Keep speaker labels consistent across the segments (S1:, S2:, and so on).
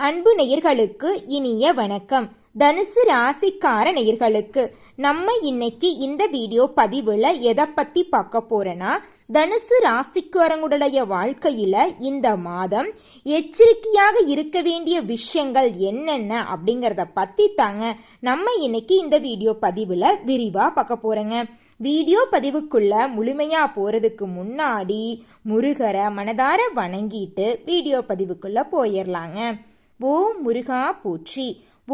S1: அன்பு நேயர்களுக்கு இனிய வணக்கம். தனுசு ராசிக்கார நேயர்களுக்கு நம்ம இன்னைக்கு இந்த வீடியோ பதிவுல எதை பத்தி பார்க்க போறேன்னா, தனுசு ராசிக்காரங்களுடைய வாழ்க்கையில இந்த மாதம் எச்சரிக்கையாக இருக்க வேண்டிய விஷயங்கள் என்னென்ன அப்படிங்கறத பத்தி தாங்க நம்ம இன்னைக்கு இந்த வீடியோ பதிவுல விரிவா பார்க்க போறேங்க. வீடியோ பதிவுக்குள்ள முழுமையா போறதுக்கு முன்னாடி முருகரை மனதார வணங்கிட்டு வீடியோ பதிவுக்குள்ள போயிடலாங்க. ஓம் முருகா போற்றி,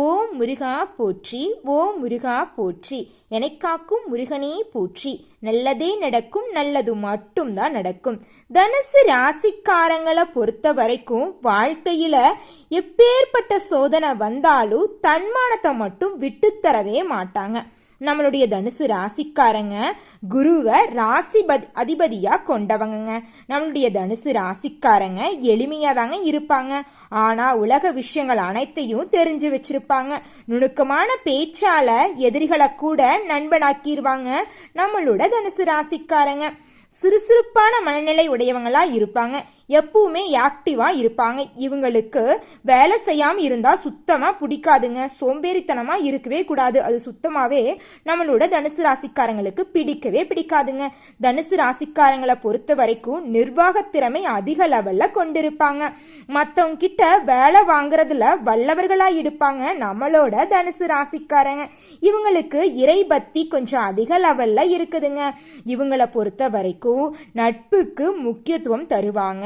S1: ஓம் முருகா போற்றி, ஓம் முருகா போற்றி, என்னை காக்கும் முருகனே போற்றி, நல்லதே நடக்கும், நல்லது மட்டும்தான் நடக்கும். தனுசு ராசிக்காரங்களை பொறுத்த வரைக்கும் வாழ்க்கையில எப்பேற்பட்ட சோதனை வந்தாலும் தன்மானத்தை மட்டும் விட்டுத்தரவே மாட்டாங்க. நம்மளுடைய தனுசு ராசிக்காரங்க குருவை ராசி அதிபதியா கொண்டவங்க. நம்மளுடைய தனுசு ராசிக்காரங்க எளிமையா தாங்க இருப்பாங்க. ஆனா உலக விஷயங்கள் அனைத்தையும் தெரிஞ்சு வச்சிருப்பாங்க. நுணுக்கமான பேச்சால எதிரிகளை கூட நண்பனாக்கிடுவாங்க நம்மளோட தனுசு ராசிக்காரங்க. சுறுசுறுப்பான மனநிலை உடையவங்களா இருப்பாங்க. எப்பவுமே ஆக்டிவா இருப்பாங்க. இவங்களுக்கு வேலை செய்யாம இருந்தா சுத்தமா பிடிக்காதுங்க. சோம்பேறித்தனமா இருக்கவே கூடாது. அது சுத்தமாவே நம்மளோட தனுசு ராசிக்காரங்களுக்கு பிடிக்கவே பிடிக்காதுங்க. தனுசு ராசிக்காரங்களை பொறுத்த வரைக்கும் நிர்வாக திறமை அதிக லெவல்ல கொண்டிருப்பாங்க. மற்றவங்க கிட்ட வேலை வாங்குறதுல வல்லவர்களா இருப்பாங்க நம்மளோட தனுசு ராசிக்காரங்க. இவங்களுக்கு இறை பக்தி கொஞ்சம் அதிக லெவல்ல இருக்குதுங்க. இவங்களை பொறுத்த வரைக்கும் நட்புக்கு முக்கியத்துவம் தருவாங்க.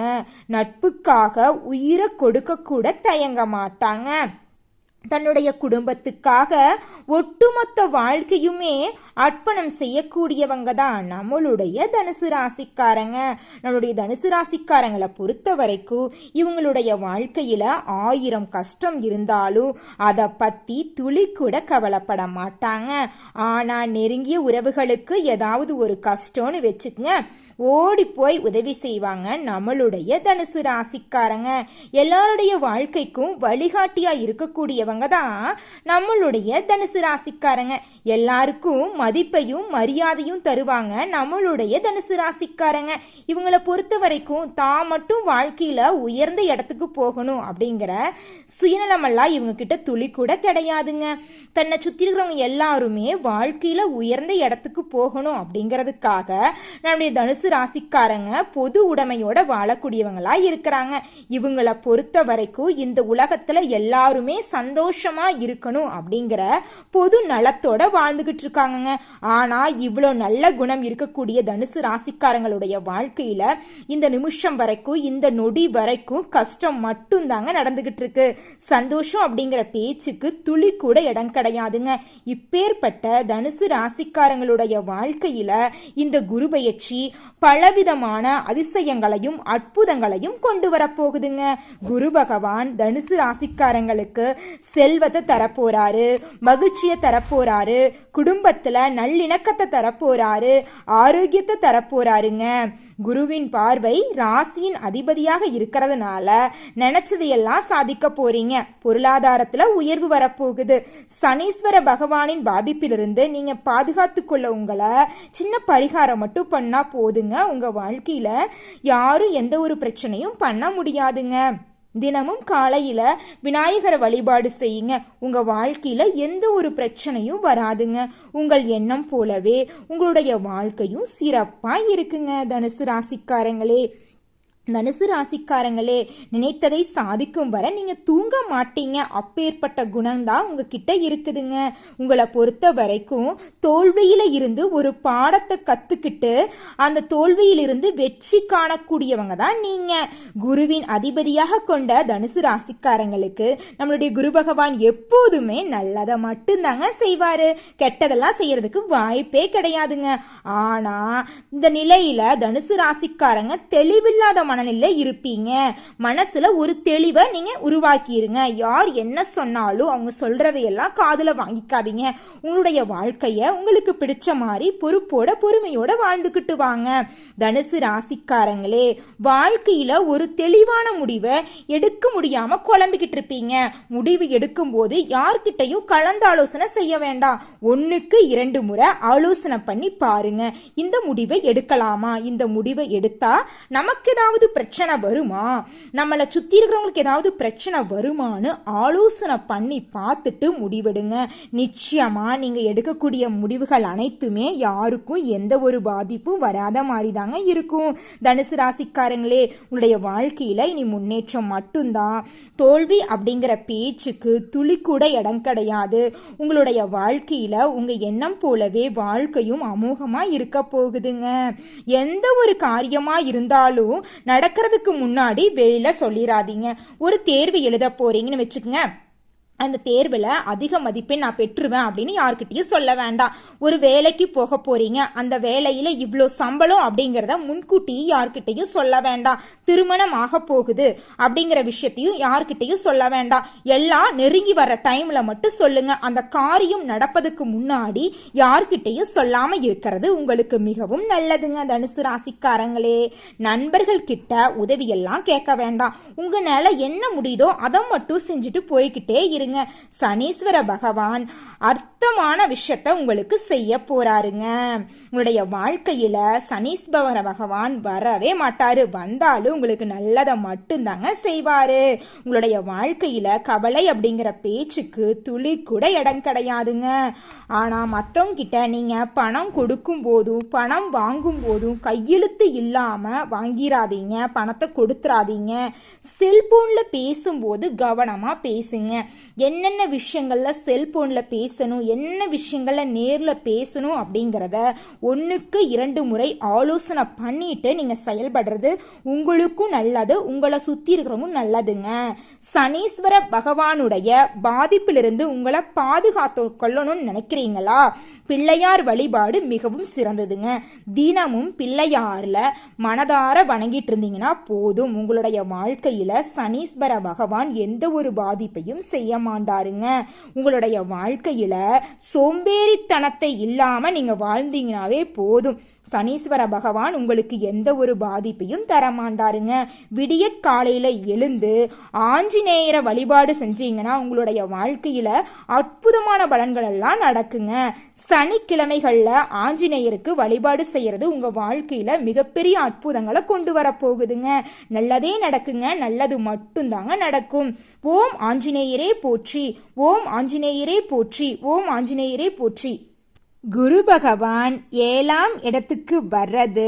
S1: நட்புக்காக உயிரை கொடுக்க கூட தயங்க மாட்டாங்க. தன்னுடைய குடும்பத்துக்காக ஒட்டுமொத்த வாழ்க்கையுமே அர்ப்பணம் செய்யக்கூடியவங்க தான் நம்மளுடைய தனுசு ராசிக்காரங்க. நம்மளுடைய தனுசு ராசிக்காரங்களை பொறுத்த வரைக்கும் இவங்களுடைய வாழ்க்கையில 1000 கஷ்டம் இருந்தாலும் அதை பத்தி துளி கூட கவலைப்பட மாட்டாங்க. ஆனா நெருங்கிய உறவுகளுக்கு ஏதாவது ஒரு கஷ்டம்னு வச்சுக்கங்க, ஓடி போய் உதவி செய்வாங்க நம்மளுடைய தனுசு ராசிக்காரங்க. எல்லாருடைய வாழ்க்கைக்கும் வழிகாட்டியா இருக்கக்கூடியவங்க தான் நம்மளுடைய தனுசு ராசிக்காரங்க. எல்லாருக்கும் மதிப்பையும் மரியாதையும் தருவாங்க நம்மளுடைய தனுசு ராசிக்காரங்க. இவங்களை பொறுத்த வரைக்கும் தான் மட்டும் வாழ்க்கையில உயர்ந்த இடத்துக்கு போகணும் அப்படிங்கிற சுயநலமெல்லாம் இவங்க கிட்ட துளி கூட கிடையாதுங்க. தன்னை சுத்தி இருக்கிறவங்க எல்லாருமே வாழ்க்கையில உயர்ந்த இடத்துக்கு போகணும் அப்படிங்கிறதுக்காக நம்முடைய தனுசு ராசிக்காரங்க பொது உடைமையோட வாழக்கூடியவங்களா இருக்கிறாங்க. இவங்களை பொறுத்த வரைக்கும் இந்த உலகத்துல எல்லாருமே சந்தோஷமா இருக்கணும் அப்படிங்கிற பொது நலத்தோட வாழ்ந்துகிட்டு இருக்காங்க. ஆனா இவ்வளவு நல்ல குணம் இருக்கக்கூடிய தனுசு ராசிக்காரங்களுடைய வாழ்க்கையில இந்த நிமிஷம் வரைக்கும் இந்த நொடி வரைக்கும் கஷ்டம் மட்டும் தாங்க நடந்துகிட்டு இருக்கு. சந்தோஷம் அப்படிங்கிற பேச்சுக்கு துளி கூட இடம் கிடையாதுங்க. இப்பேற்பட்ட தனுசு ராசிக்காரங்களுடைய வாழ்க்கையில இந்த குரு பெயர்ச்சி பலவிதமான அதிசயங்களையும் அற்புதங்களையும் கொண்டு வரப்போகுதுங்க. குரு பகவான் தனுசு ராசிக்காரங்களுக்கு செல்வத்தை தரப்போறாரு, மகிழ்ச்சியை தரப்போறாரு, குடும்பத்துல நல்லிணக்கத்தை தரப்போறாரு, ஆரோக்கியத்தை தரப்போறாருங்க. குருவின் பார்வை ராசியின் அதிபதியாக இருக்கிறதுனால நினைச்சதையெல்லாம் சாதிக்க போறீங்க. பொருளாதாரத்துல உயர்வு வரப்போகுது. சனீஸ்வர பகவானின் பாதிப்பிலிருந்து நீங்க பாதுகாத்து கொள்ள உங்களை சின்ன பரிகாரம் மட்டும் பண்ணா போதுங்க. உங்க வாழ்க்கையில யாரும் எந்த ஒரு பிரச்சனையும் பண்ண முடியாதுங்க. தினமும் காலையில விநாயகரை வழிபாடு செய்யுங்க. உங்க வாழ்க்கையில எந்த ஒரு பிரச்சனையும் வராதுங்க. உங்கள் எண்ணம் போலவே உங்களுடைய வாழ்க்கையும் சிறப்பா இருக்குங்க. தனுசு ராசிக்காரங்களே, தனுசு ராசிக்காரங்களே, நினைத்ததை சாதிக்கும் வரை நீங்க தூங்க மாட்டீங்க. அப்பேற்பட்ட குணம்தான் உங்ககிட்ட இருக்குதுங்க. உங்களை பொறுத்த வரைக்கும் தோல்வியில இருந்து ஒரு பாடத்தை கத்துக்கிட்டு அந்த தோல்வியிலிருந்து வெற்றி காணக்கூடியவங்க தான் நீங்க. குருவின் அதிபதியாக கொண்ட தனுசு ராசிக்காரங்களுக்கு நம்மளுடைய குரு பகவான் எப்போதுமே நல்லதை மட்டும்தாங்க செய்வாரு. கெட்டதெல்லாம் செய்யறதுக்கு வாய்ப்பே கிடையாதுங்க. ஆனா இந்த நிலையில தனுசு ராசிக்காரங்க தெளிவில்லாத மனநிலை இருப்பீங்க. மனசுல ஒரு தெளிவை நீங்க உருவாக்கிருங்க. யார் என்ன சொன்னாலும் அவங்க சொல்றதையெல்லாம் காதுல வாங்கிக்காதீங்க. உங்களுடைய வாழ்க்கைய உங்களுக்கு பிடிச்ச மாதிரி பொறுப்போட பொறுமையோட வாழ்ந்துகிட்டு வாங்க. தனுசு ராசிக்காரங்களே, வாழ்க்கையில ஒரு தெளிவான முடிவை எடுக்க முடியாம குழம்பிக்கிட்டு இருப்பீங்க. முடிவு எடுக்கும் போது யார்கிட்டையும் கலந்து ஆலோசனை செய்ய வேண்டாம். 1க்கு 2 முறை ஆலோசனை பண்ணி பாருங்க. இந்த முடிவை எடுக்கலாமா, இந்த முடிவை எடுத்தா நமக்கு ஏதாவது ஏதாவது பிரச்சனை வருமா, நம்மளை சுற்றி இருக்கிறவங்களுக்கு ஏதாவது பிரச்சனை வருமானு ஆலோசனை பண்ணி பார்த்துட்டு முடிவெடுங்க. நிச்சயமாக நீங்கள் எடுக்கக்கூடிய முடிவுகள் அனைத்துமே யாருக்கும் எந்த ஒரு பாதிப்பும் வராத மாதிரி தாங்க இருக்கும். தனுசு ராசிக்காரங்களே, உங்களுடைய வாழ்க்கையில் இனி முன்னேற்றம் மட்டும்தான். தோல்வி அப்படிங்கிற பேச்சுக்கு துளி கூட இடம் கிடையாது. உங்களுடைய வாழ்க்கையில் உங்கள் எண்ணம் போலவே வாழ்க்கையும் அமோகமாக இருக்க போகுதுங்க. எந்த ஒரு காரியமா இருந்தாலும் நடக்கிறதுக்கு முன்னாடி வெளியில சொல்லிடாதீங்க. ஒரு தேர்வு எழுத போறீங்கன்னு வச்சுக்கோங்க, அந்த தேர்வில் அதிக மதிப்பெண் நான் பெற்றுவேன் அப்படின்னு யார்கிட்டையும் சொல்ல வேண்டாம். ஒரு வேலைக்கு போக போறீங்க, அந்த வேலையில் இவ்வளோ சம்பளம் அப்படிங்கிறத முன்கூட்டி யார்கிட்டையும் சொல்ல வேண்டாம். திருமணம் ஆக போகுது அப்படிங்கிற விஷயத்தையும் யார்கிட்டையும் சொல்ல வேண்டாம். எல்லாம் நெருங்கி வர டைம்ல மட்டும் சொல்லுங்க. அந்த காரியம் நடப்பதுக்கு முன்னாடி யார்கிட்டையும் சொல்லாம இருக்கிறது உங்களுக்கு மிகவும் நல்லதுங்க. தனுசு ராசிக்காரங்களே, நண்பர்கள் கிட்ட உதவியெல்லாம் கேட்க வேண்டாம். உங்களால என்ன முடியுதோ அதை மட்டும் செஞ்சுட்டு போய்கிட்டே இருங்க. சனீஸ்வர பகவான் அர்த்தமான விஷயத்தை உங்களுக்கு செய்ய போறாருங்க. உங்களுடைய வாழ்க்கையில சனீஸ்வர பகவான் வரவே மாட்டாரு, வந்தாலும் உங்களுக்கு நல்லதை மட்டும்தாங்க செய்வாரு. உங்களுடைய வாழ்க்கையில கவலை அப்படிங்கிற பேச்சுக்கு துளி கூட இடம் கிடையாதுங்க. ஆனா மற்றவங்க கிட்ட நீங்க பணம் கொடுக்கும் போதும் பணம் வாங்கும் போதும் கையெழுத்து இல்லாம வாங்கிடாதீங்க, பணத்தை கொடுத்துறாதீங்க. செல்போன்ல பேசும்போது கவனமா பேசுங்க. என்னென்ன விஷயங்கள்ல செல்போன்ல பேசணும், என்ன விஷயங்கள்ல நேர்ல பேசணும் அப்படிங்கிறத 1க்கு 2 முறை ஆலோசனை பண்ணிட்டு நீங்க செயல்படுறது உங்களுக்கும் நல்லது, உங்களை சுத்தி இருக்கிறவங்க நல்லதுங்க. சனீஸ்வர பகவானுடைய பாதிப்பிலிருந்து உங்களை பாதுகாத்து கொள்ளணும்னு நினைக்கிறீங்களா? பிள்ளையார் வழிபாடு மிகவும் சிறந்ததுங்க. தினமும் பிள்ளையார்ல மனதார வணங்கிட்டு இருந்தீங்கன்னா போதும். உங்களுடைய வாழ்க்கையில சனீஸ்வர பகவான் எந்த ஒரு பாதிப்பையும் செய்ய மாட்டாருங்க. உங்களுடைய வாழ்க்கையில சோம்பேறித்தனத்தை இல்லாம நீங்க வாழ்ந்தீங்கன்னாவே போதும். சனீஸ்வர பகவான் உங்களுக்கு எந்த ஒரு பாதிப்பையும் தரமாண்டாருங்க. விடிய காலையில எழுந்து ஆஞ்சநேயரை வழிபாடு செஞ்சீங்கன்னா உங்களுடைய வாழ்க்கையில அற்புதமான பலன்கள் எல்லாம் நடக்குங்க. சனிக்கிழமைகள்ல ஆஞ்சநேயருக்கு வழிபாடு செய்யறது உங்க வாழ்க்கையில மிகப்பெரிய அற்புதங்களை கொண்டு வர போகுதுங்க. நல்லதே நடக்குங்க, நல்லது மட்டும்தாங்க நடக்கும். ஓம் ஆஞ்சநேயரே போற்றி, ஓம் ஆஞ்சநேயரே போற்றி, ஓம் ஆஞ்சநேயரே போற்றி. குரு பகவான் 7ஆம் இடத்துக்கு வர்றது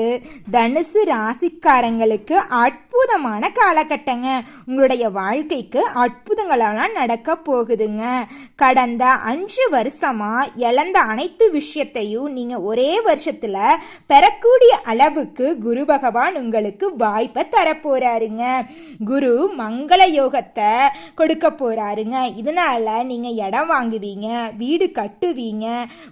S1: தனுசு ராசிக்காரங்களுக்கு அற்புதமான காலகட்டங்க. உங்களுடைய வாழ்க்கைக்கு அற்புதங்களெல்லாம் நடக்க போகுதுங்க. கடந்த 5 வருஷமா இழந்த அனைத்து விஷயத்தையும் நீங்க ஒரே வருஷத்துல பெறக்கூடிய அளவுக்கு குரு பகவான் உங்களுக்கு வாய்ப்பை தரப்போறாருங்க. குரு மங்கள யோகத்தை கொடுக்க போறாருங்க. இதனால நீங்க இடம் வாங்குவீங்க, வீடு கட்டுவீங்க,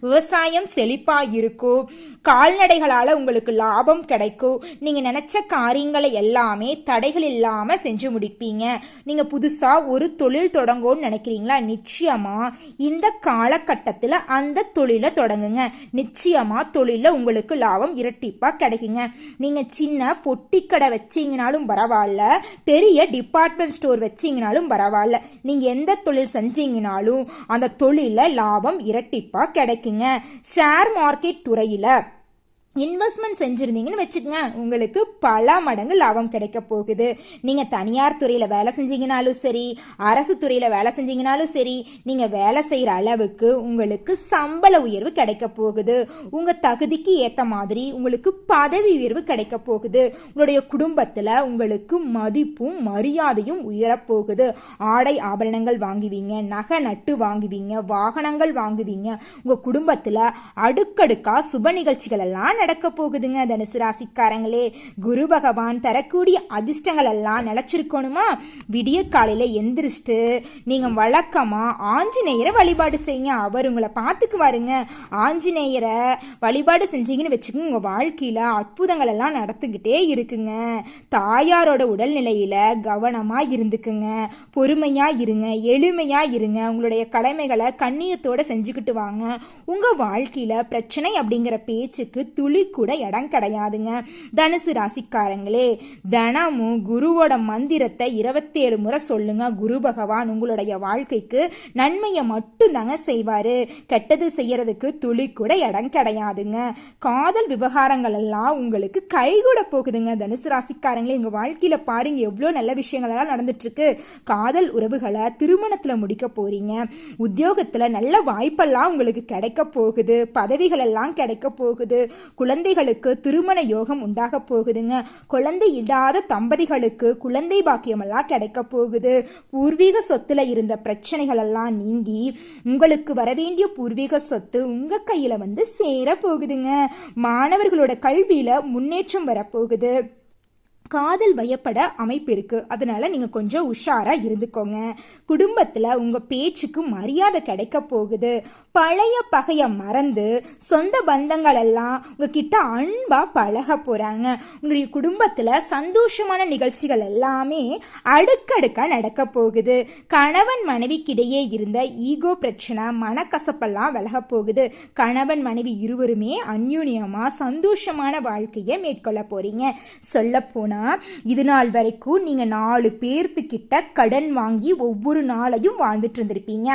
S1: விவசாயம் செழிப்பா இருக்கும், கால்நடைகளால உங்களுக்கு லாபம் கிடைக்கும். நீங்க நினைச்ச காரியங்களை எல்லாமே தடைகள் இல்லாம செஞ்சு முடிப்பீங்க. நீங்க புதுசா ஒரு தொழில் தொடங்கும்னு நினைக்கிறீங்களா? நிச்சயமா இந்த காலகட்டத்தில் அந்த தொழிலை தொடங்குங்க. நிச்சயமா தொழில உங்களுக்கு லாபம் இரட்டிப்பா கிடைக்குங்க. நீங்க சின்ன பொட்டி கடை வச்சீங்கனாலும் பரவாயில்ல, பெரிய டிபார்ட்மெண்ட் ஸ்டோர் வச்சீங்கனாலும் பரவாயில்ல, நீங்க எந்த தொழில் செஞ்சீங்கனாலும் அந்த தொழில லாபம் இரட்டிப்பா கிடைக்குங்க. ஷேர் மார்க்கெட் துறையில இன்வெஸ்ட்மெண்ட் செஞ்சுருந்தீங்கன்னு வச்சுக்கோங்க, உங்களுக்கு பல மடங்கு லாபம் கிடைக்க போகுது. நீங்கள் தனியார் துறையில் வேலை செஞ்சீங்கனாலும் சரி, அரசு துறையில் வேலை செஞ்சீங்கனாலும் சரி, நீங்கள் வேலை செய்கிற அளவுக்கு உங்களுக்கு சம்பள உயர்வு கிடைக்க போகுது. உங்கள் தகுதிக்கு ஏற்ற மாதிரி உங்களுக்கு பதவி உயர்வு கிடைக்க போகுது. உங்களுடைய குடும்பத்தில் உங்களுக்கு மதிப்பும் மரியாதையும் உயரப்போகுது. ஆடை ஆபரணங்கள் வாங்குவீங்க, நகை நட்டு வாங்குவீங்க, வாகனங்கள் வாங்குவீங்க. உங்கள் குடும்பத்தில் அடுக்கடுக்கா சுப நிகழ்ச்சிகள் எல்லாம் நடக்க போகுதுங்க. தனுசு ராசிக்காரங்களே, குரு பகவான் தரக்கூடிய அதிர்ஷ்டங்கள் எல்லாம் நிலைச்சிருக்கணுமா? விடிய காலையில எந்திரிச்சிட்டு நீங்க வழக்கமா ஆஞ்சநேயரை வழிபாடு செய்யுங்க. அவர் உங்களை பார்த்துக்குவாருங்க. ஆஞ்சநேயரை வழிபாடு செஞ்சீங்கன்னு வச்சுக்கோங்க, உங்க வாழ்க்கையில அற்புதங்கள் எல்லாம் நடந்துகிட்டே இருக்குங்க. தாயாரோட உடல்நிலையில கவனமா இருந்துக்குங்க, பொறுமையா இருங்க, எளிமையா இருங்க. உங்களுடைய கடமைகளை கண்ணியத்தோட செஞ்சுக்கிட்டு வாங்க. உங்க வாழ்க்கையில பிரச்சனை அப்படிங்கிற பேச்சுக்கு துளி துளி கூட இடம் கிடையாதுங்க. தனுசு ராசிக்காரங்களே, தினமும் குருவோட மந்திரத்தை 27 முறை சொல்லுங்க. குரு பகவான் உங்களுடைய வாழ்க்கைக்கு நன்மையை மட்டும் தாங்க செய்வாரு. கெட்டது செய்யறதுக்கு துளி கூட இடம் கிடையாதுங்க. காதல் விவகாரங்கள் எல்லாம் உங்களுக்கு கைகூட போகுதுங்க. தனுசு ராசிக்காரங்களே, எங்க வாழ்க்கையில பாருங்க எவ்வளோ நல்ல விஷயங்கள் எல்லாம் நடந்துட்டு இருக்கு. காதல் உறவுகளை திருமணத்துல முடிக்க போறீங்க. உத்தியோகத்துல நல்ல வாய்ப்பெல்லாம் உங்களுக்கு கிடைக்க போகுது. பதவிகள் எல்லாம் கிடைக்க போகுது. குழந்தைகளுக்கு திருமண யோகம் உண்டாக போகுதுங்க. குழந்தை இல்லாத தம்பதிகளுக்கு குழந்தை பாக்கியம் எல்லாம் கிடைக்க போகுது. பூர்வீக சொத்துல இருந்த பிரச்சனைகள் எல்லாம் நீங்கி உங்களுக்கு வரவேண்டிய பூர்வீக சொத்து உங்க கையில வந்து சேர போகுதுங்க. மாணவர்களோட கல்வியில முன்னேற்றம் வரப்போகுது. காதல் வயப்பட அமைப்பு இருக்கு. அதனால நீங்க கொஞ்சம் உஷாரா இருந்துக்கோங்க. குடும்பத்துல உங்க பேச்சுக்கு மரியாதை கிடைக்க போகுது. பழைய பகைய மறந்து சொந்த பந்தங்கள் எல்லாம் உங்ககிட்ட அன்பா பழக போறாங்க. உங்களுடைய குடும்பத்துல சந்தோஷமான நிகழ்ச்சிகள் எல்லாமே அடுக்கடுக்கா நடக்க போகுது. கணவன் மனைவிக்கிடையே இருந்த ஈகோ பிரச்சனை, மனக்கசப்பெல்லாம் விலக போகுது. கணவன் மனைவி இருவருமே அந்யூன்யமா சந்தோஷமான வாழ்க்கையை மேற்கொள்ள போறீங்க. சொல்ல போனா இது நாள் வரைக்கும் நீங்க 4 பேர்த்துக்கிட்ட கடன் வாங்கி ஒவ்வொரு நாளையும் வாழ்ந்துட்டு இருந்திருப்பீங்க.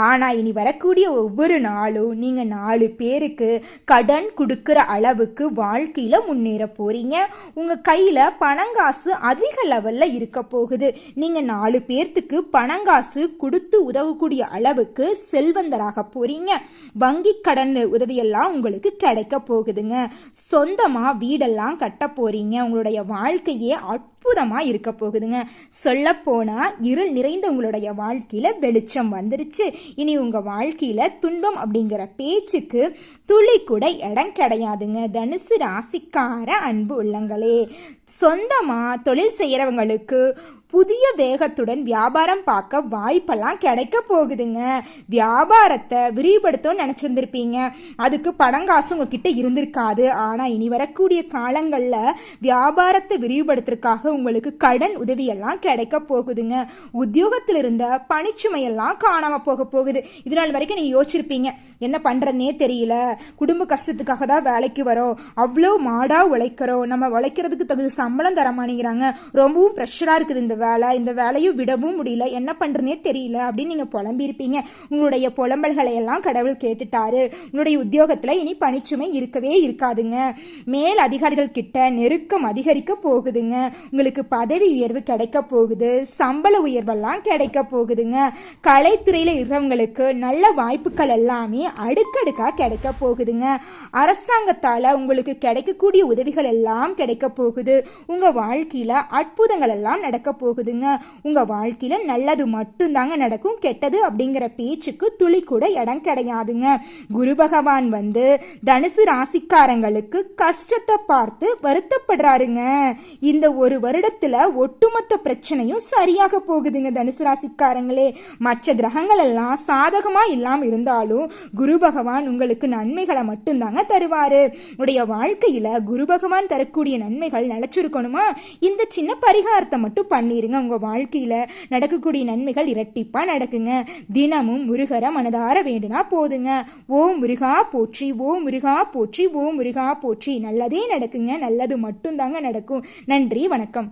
S1: ஆனா இனி வரக்கூடிய ஒவ்வொரு நாளும் நீங்க 4 பேருக்கு கடன் கொடுக்கிற அளவுக்கு வாழ்க்கையில முன்னேற போறீங்க. உங்க கையில பணங்காசு அதிக லெவல்ல இருக்க போகுது. நீங்க 4 பேர்த்துக்கு பணங்காசு கொடுத்து உதவக்கூடிய அளவுக்கு செல்வந்தராக போறீங்க. வங்கி கடன் உதவியெல்லாம் உங்களுக்கு கிடைக்க போகுதுங்க. சொந்தமா வீடெல்லாம் கட்ட போறீங்க. உங்களுடைய வாழ்க்கையே அற்புதமா இருக்க போகுதுங்க. சொல்ல போனா இருள் நிறைந்த உங்களுடைய வாழ்க்கையில வெளிச்சம் வந்துருச்சு. இனி உங்க வாழ்க்கையில துன்பம் அப்படிங்கிற பேச்சுக்கு துளி கூட இடம் கிடையாதுங்க. தனுசு ராசிக்கார அன்பு உள்ளங்களே, சொந்தமா தொழில் செய்யறவங்களுக்கு புதிய வேகத்துடன் வியாபாரம் பார்க்க வாய்ப்பெல்லாம் கிடைக்க போகுதுங்க. வியாபாரத்தை விரிவுபடுத்தணும்னு நினச்சிருந்துருப்பீங்க. அதுக்கு பணங்காசு உங்ககிட்ட இருந்திருக்காது. ஆனால் இனி வரக்கூடிய காலங்களில் வியாபாரத்தை விரிவுபடுத்துறதுக்காக உங்களுக்கு கடன் உதவியெல்லாம் கிடைக்க போகுதுங்க. உத்தியோகத்தில் இருந்த பணிச்சுமையெல்லாம் காணாமல் போக போகுது. இது நாள் வரைக்கும் நீங்கள் யோசிச்சிருப்பீங்க, என்ன பண்ணுறதுனே தெரியல, குடும்ப கஷ்டத்துக்காக தான் வேலைக்கு வரோம், அவ்வளோ மாடாக உழைக்கிறோம், நம்ம உழைக்கிறதுக்கு தகுந்த சம்பளம் தரமானிங்கிறாங்க, ரொம்பவும் ப்ரெஷராக இருக்குது இந்த வேலையும் விடவும் முடியல, என்ன பண்ணுறதுனே தெரியல அப்படின்னு நீங்கள் புலம்பியிருப்பீங்க. உங்களுடைய புலம்பல்களை எல்லாம் கடவுள் கேட்டுட்டாரு. உங்களுடைய உத்தியோகத்தில் இனி பணிச்சுமை இருக்கவே இருக்காதுங்க. மேல் அதிகாரிகள் கிட்ட நெருக்கம் அதிகரிக்க போகுதுங்க. உங்களுக்கு பதவி உயர்வு கிடைக்க போகுது. சம்பள உயர்வெல்லாம் கிடைக்க போகுதுங்க. கலைத்துறையில் இருக்கிறவங்களுக்கு நல்ல வாய்ப்புகள் எல்லாமே அடுக்கடுக்கா கிடைக்க போகுதுங்க. அரசாங்கத்தால் உங்களுக்கு கிடைக்கக்கூடிய உதவிகள் எல்லாம் கிடைக்க போகுது. உங்க வாழ்க்கையில அற்புதங்கள் எல்லாம் நடக்க போகுதுங்க. உங்க வாழ்க்கையில நல்லது மட்டும்தாங்க நடக்கும். கெட்டது அப்படிங்கிற பேச்சுக்கு துளி கூட இடம் கிடையாதுங்க. குரு பகவான் வந்து தனுசு ராசிக்காரங்களுக்கு கஷ்டத்தை பார்த்து வருத்தப்படுறாருங்க. இந்த ஒரு வருடத்துல ஒட்டுமொத்த பிரச்சனையும் சரியாக போகுதுங்க. தனுசு ராசிக்காரங்களே, மற்ற கிரகங்கள் எல்லாம் சாதகமா இல்லாம இருந்தாலும் குரு பகவான் உங்களுக்கு நன்மைகளை மட்டும்தாங்க தருவாரு. உடைய வாழ்க்கையில குரு பகவான் தரக்கூடிய நன்மைகள் நிலைச்சிருக்கணுமா, இந்த சின்ன பரிகாரத்தை மட்டும் பண்ணிருங்க. உங்க வாழ்க்கையில நடக்கக்கூடிய நன்மைகள் இரட்டிப்பா நடக்குங்க. தினமும் முருகரை மனதார வேண்டுனா போதுங்க. ஓம் முருகா போற்றி, ஓம் முருகா போற்றி, ஓம் முருகா போற்றி. நல்லதே நடக்குங்க. நல்லது மட்டும்தாங்க நடக்கும். நன்றி, வணக்கம்.